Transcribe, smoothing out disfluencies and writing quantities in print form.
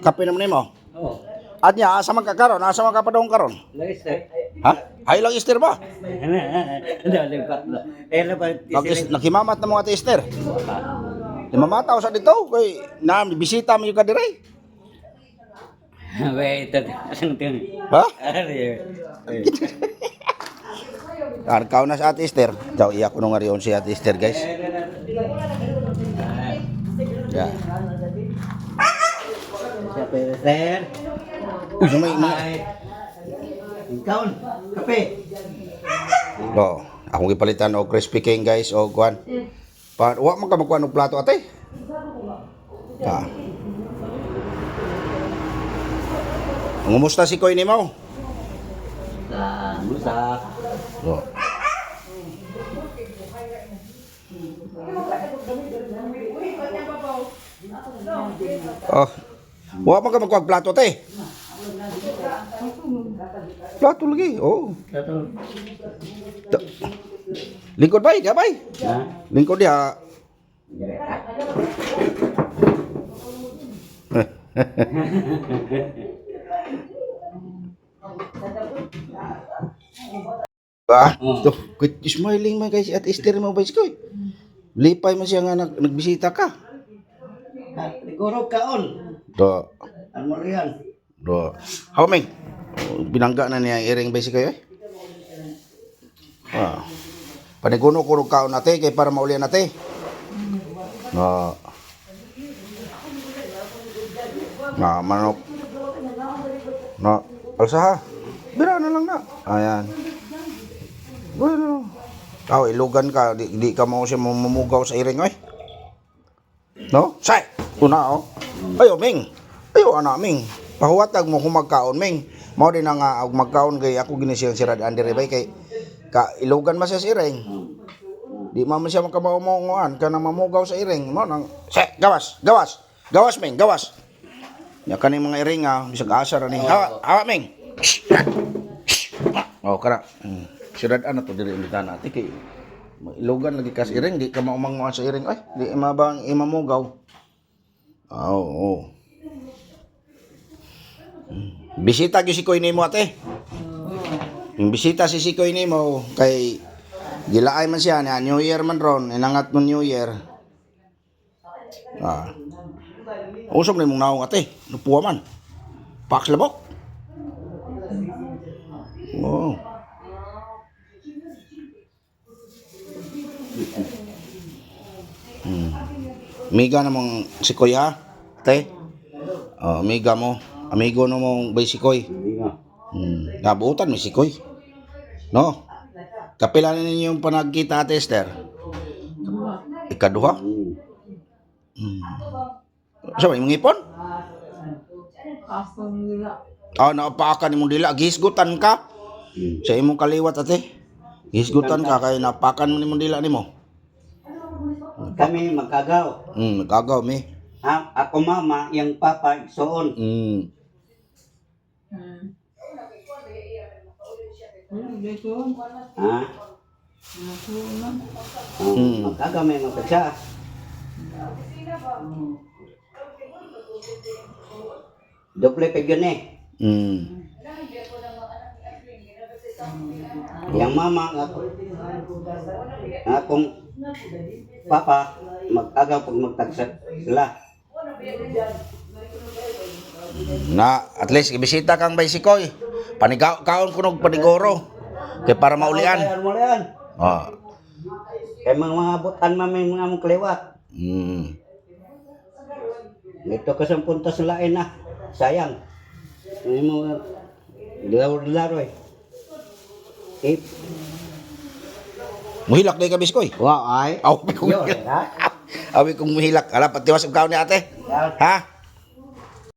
Kape naman mo. Oo. At niya, asa man ka karon? Asa man ka pa doon karon? Lagis na. Ha? Hay lang Easter ba? Lipat na. Nakimamat na mga Easter. Mamataw sa dito kay na bisita mo yung kadire. Wait, asang tingin. Ha? Ari. Arkaw na sa Ate Esther. Daw iyak ko nung ariyon si Ate Esther, guys. Ya. Siapa sir? Uy, may Ikaw, kape. Oh, akong gipalitan og crispy king, guys, o kuan. Wa man ka magkuan og plato ate. Ah. Ngumusta si Koy nimo? Musa. Oh. Oh. Wa man ka magkuan og plato ate. Plato lagi. Oh. Lingkod bay, dia bay. Ha? Lingkod dia. Tuh, quit smiling man guys at Esther mo ba iskoy? Lipay man siya nga nagbisita ka. Siguro kaon. Do, Ano riyan? do. How ming? Binangga na niya iring ba kayo eh? Ah. Paniguno ko kaon nate kay para maulian nate. No. Na manok. No, alsa ha. Bira na lang na. Ayan. Bueno. Ilugan ka, di ka mo siya mamugaw sa iring oy. No? Say, una oh. Ayo Ming. Ayo ana Ming. Pahuwatag mo kung magkaon Ming. Mao din nga og magkaon kay ako ginisiyang si Rad Andre bay kay ka ilugan man siya sa iring. Di man siya makamamongoan kana mamugaw sa iring. Mo nang say, gawas, gawas. Gawas Ming, gawas. Ya kaning mga iring bisag asar ani. Hawa Ming. Oh, kara. Sirad ana to diri imbitahan natin kay ilugan lagi kas iring di ka maumanguan sa iring ay di mabang imamugaw. Oh. Bisita gyud si Koy nimo ate. Yung bisita si Koy nimo kay gilaay man siya na New Year man ron inangat mo New Year. Usog na mong naong ate, lupuwa man. Paks labok. Oh. Amiga namang si Koy ha? Te? Oh, amiga mo. Amigo na mong bay si Koy. Nabuutan mi si Koy. No? Kapilan ninyo yung panagkita ate Esther? Ikaduha? So, may mga ipon? Napaakan ni mong dila. Gisgutan ka? Sa imong kaliwat ate? Gisgutan ka kaya napakan mo ni mong dila ni mo? Kami magkagaw. Nagagaw mi. Ako mama, yung papa, soon. Magkagaw may magkasya. Doble peg yun eh. Yang mama, akong papa, mag-agaw pag magtagsa sila. Na, at least ibisita kang bay si Koy. Kaon ko ng panigoro. Kaya para maulian. Kaya mga butan mamay mga mong kaliwat. Ito kasang punta sa lain na. Sayang. May mga laro eh. Muhilak day ka biskoy. Wow ay. Awi kong muhilak. Ala, patiwas ang kaon ni ate. Ha?